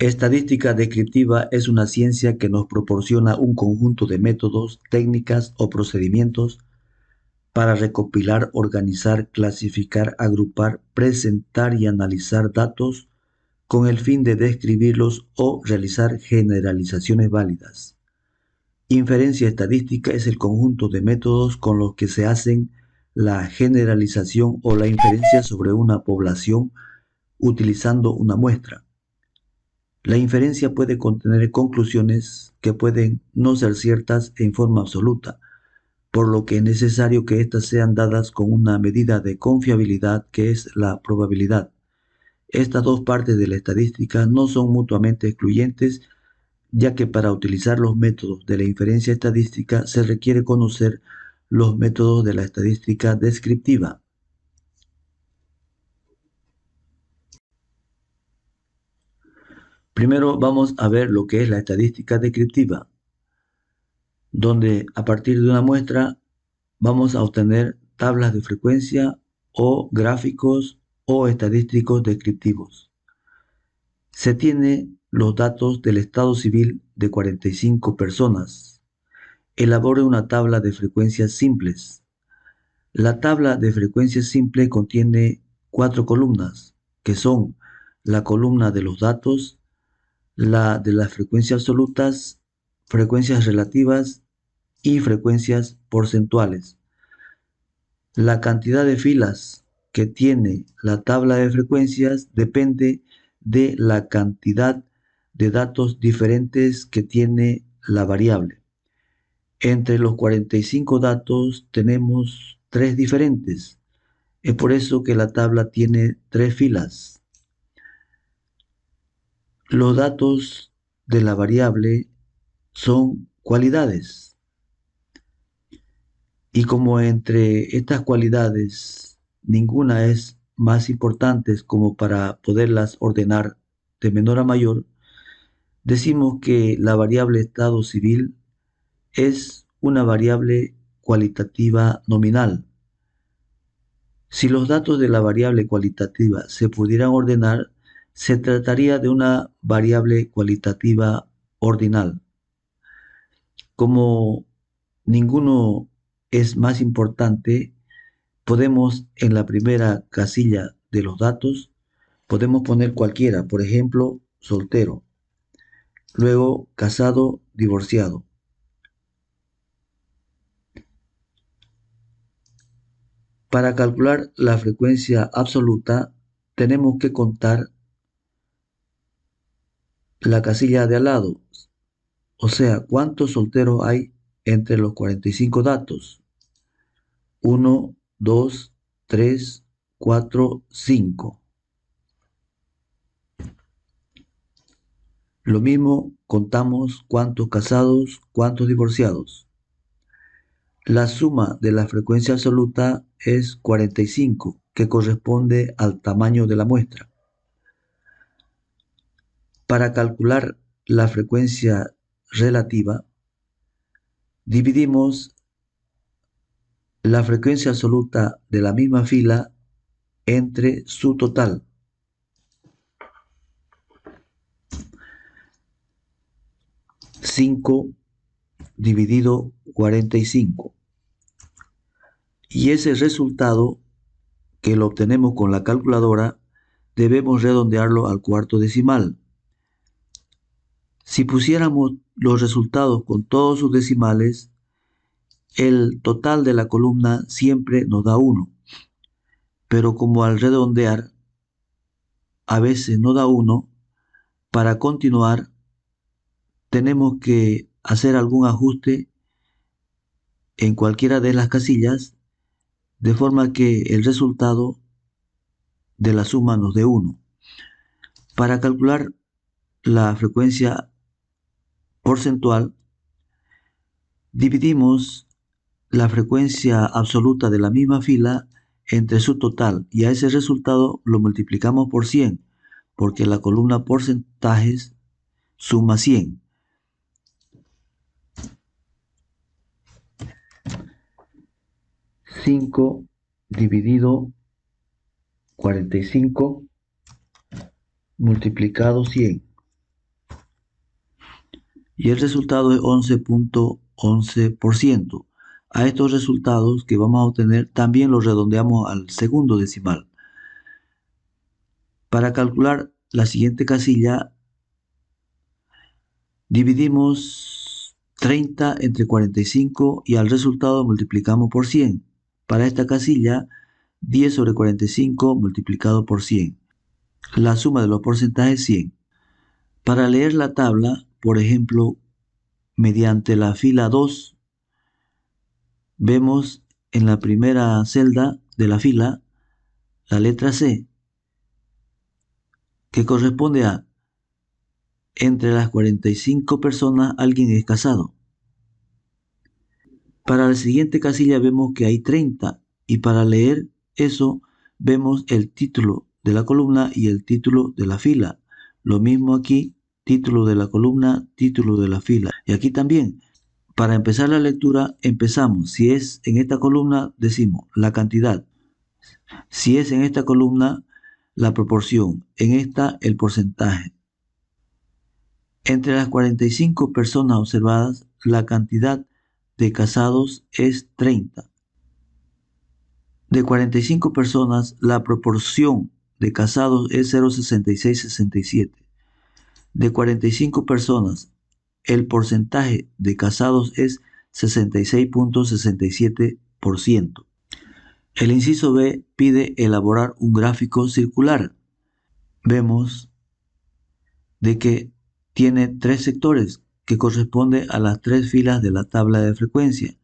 Estadística descriptiva es una ciencia que nos proporciona un conjunto de métodos, técnicas o procedimientos para recopilar, organizar, clasificar, agrupar, presentar y analizar datos con el fin de describirlos o realizar generalizaciones válidas. Inferencia estadística es el conjunto de métodos con los que se hacen la generalización o la inferencia sobre una población utilizando una muestra. La inferencia puede contener conclusiones que pueden no ser ciertas en forma absoluta, por lo que es necesario que éstas sean dadas con una medida de confiabilidad que es la probabilidad. Estas dos partes de la estadística no son mutuamente excluyentes, ya que para utilizar los métodos de la inferencia estadística se requiere conocer los métodos de la estadística descriptiva. Primero vamos a ver lo que es la estadística descriptiva, donde a partir de una muestra vamos a obtener tablas de frecuencia o gráficos o estadísticos descriptivos. Se tiene los datos del estado civil de 45 personas. Elabore una tabla de frecuencias simples. La tabla de frecuencias simple contiene 4 columnas, que son la columna de los datos, la de las frecuencias absolutas, frecuencias relativas y frecuencias porcentuales. La cantidad de filas que tiene la tabla de frecuencias depende de la cantidad de datos diferentes que tiene la variable. Entre los 45 datos tenemos 3 diferentes. Es por eso que la tabla tiene 3 filas. Los datos de la variable son cualidades. Y como entre estas cualidades ninguna es más importante como para poderlas ordenar de menor a mayor, decimos que la variable estado civil es una variable cualitativa nominal. Si los datos de la variable cualitativa se pudieran ordenar, se trataría de una variable cualitativa ordinal. Como ninguno es más importante, podemos en la primera casilla de los datos, podemos poner cualquiera, por ejemplo, soltero, luego casado, divorciado. Para calcular la frecuencia absoluta, tenemos que contar la casilla de al lado, o sea, cuántos solteros hay entre los 45 datos. 1, 2, 3, 4, 5. Lo mismo contamos cuántos casados, cuántos divorciados. La suma de la frecuencia absoluta es 45, que corresponde al tamaño de la muestra. Para calcular la frecuencia relativa, dividimos la frecuencia absoluta de la misma fila entre su total. 5 dividido 45. Y ese resultado que lo obtenemos con la calculadora debemos redondearlo al cuarto decimal. Si pusiéramos los resultados con todos sus decimales, el total de la columna siempre nos da 1. Pero como al redondear a veces no da 1, para continuar tenemos que hacer algún ajuste en cualquiera de las casillas, de forma que el resultado de la suma nos dé 1. Para calcular la frecuencia porcentual, dividimos la frecuencia absoluta de la misma fila entre su total y a ese resultado lo multiplicamos por 100, porque la columna porcentajes suma 100. Cinco dividido 45 multiplicado 100. y el resultado es 11.11%. A estos resultados que vamos a obtener también los redondeamos al segundo decimal. Para calcular la siguiente casilla, dividimos 30 entre 45 y al resultado multiplicamos por 100. Para esta casilla, 10 sobre 45 multiplicado por 100. La suma de los porcentajes 100. Para leer la tabla, por ejemplo, mediante la fila 2, vemos en la primera celda de la fila la letra C, que corresponde a entre las 45 personas alguien es casado. Para la siguiente casilla vemos que hay 30 y para leer eso vemos el título de la columna y el título de la fila. Lo mismo aquí, título de la columna, título de la fila. Y aquí también, para empezar la lectura, empezamos. Si es en esta columna, decimos la cantidad. Si es en esta columna, la proporción. En esta, el porcentaje. Entre las 45 personas observadas, la cantidad de casados es 30. De 45 personas, la proporción de casados es 0,6667. De 45 personas, el porcentaje de casados es 66.67%. El inciso B pide elaborar un gráfico circular. Vemos de que tiene 3 sectores que corresponden a las 3 filas de la tabla de frecuencia.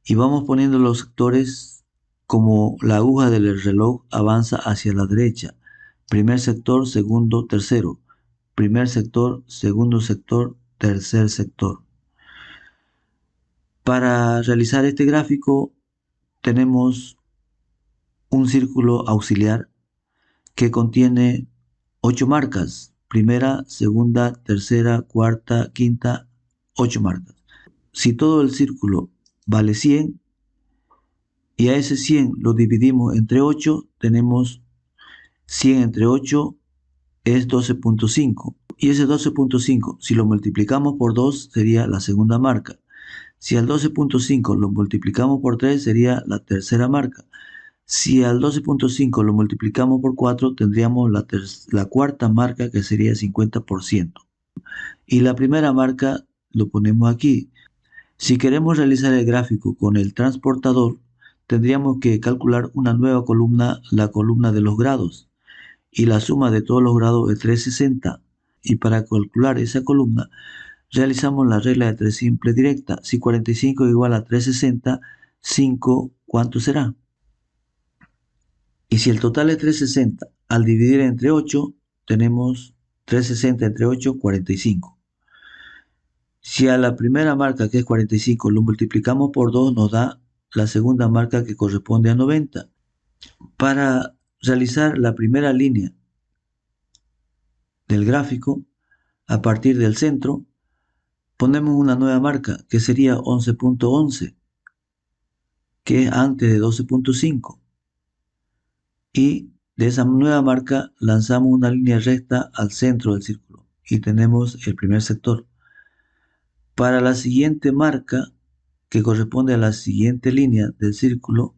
Y vamos poniendo los sectores como la aguja del reloj avanza hacia la derecha. Primer sector, segundo, tercero. Primer sector, segundo sector, tercer sector. Para realizar este gráfico tenemos un círculo auxiliar que contiene 8 marcas. Primera, segunda, tercera, cuarta, quinta, 8 marcas. Si todo el círculo vale 100 y a ese 100 lo dividimos entre 8, tenemos 100 entre 8 es 12.5. Y ese 12.5, si lo multiplicamos por 2, sería la segunda marca. Si al 12.5 lo multiplicamos por 3, sería la tercera marca. Si al 12.5 lo multiplicamos por 4, tendríamos la cuarta marca, que sería 50%. Y la primera marca lo ponemos aquí. Si queremos realizar el gráfico con el transportador, tendríamos que calcular una nueva columna, la columna de los grados. Y la suma de todos los grados es 360. Y para calcular esa columna, realizamos la regla de 3 simple directa. Si 45 es igual a 360, 5, ¿cuánto será? Y si el total es 360, al dividir entre 8, tenemos 360 entre 8, 45. Si a la primera marca, que es 45, lo multiplicamos por 2, nos da la segunda marca, que corresponde a 90. Para realizar la primera línea del gráfico, a partir del centro, ponemos una nueva marca, que sería 11.11, que es antes de 12.5. Y de esa nueva marca lanzamos una línea recta al centro del círculo y tenemos el primer sector. Para la siguiente marca, que corresponde a la siguiente línea del círculo,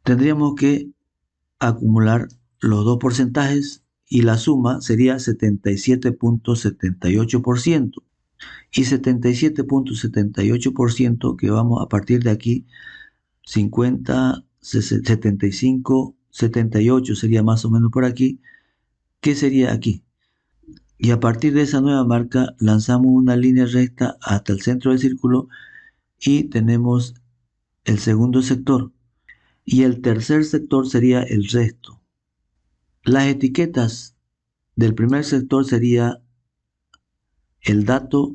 tendríamos que acumular los dos porcentajes y la suma sería 77.78%. Y 77.78% que vamos a partir de aquí, 50, 75, 78 sería más o menos por aquí, ¿qué sería aquí? Y a partir de esa nueva marca lanzamos una línea recta hasta el centro del círculo y tenemos el segundo sector. Y el tercer sector sería el resto. Las etiquetas del primer sector sería el dato,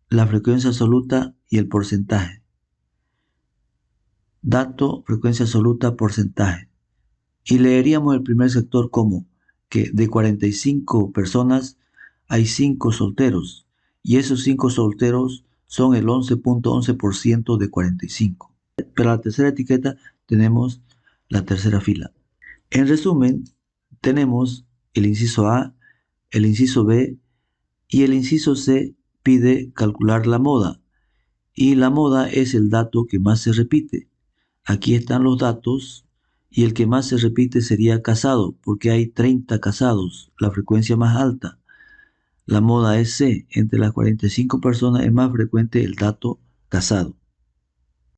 la frecuencia absoluta y el porcentaje. Dato, frecuencia absoluta, porcentaje. Y leeríamos el primer sector como que de 45 personas hay 5 solteros y esos 5 solteros son el 11.11% de 45. Para la tercera etiqueta tenemos la tercera fila. En resumen, tenemos el inciso A, el inciso B y el inciso C pide calcular la moda y la moda es el dato que más se repite. Aquí están los datos y el que más se repite sería casado porque hay 30 casados, la frecuencia más alta. La moda es C. Entre las 45 personas es más frecuente el dato casado.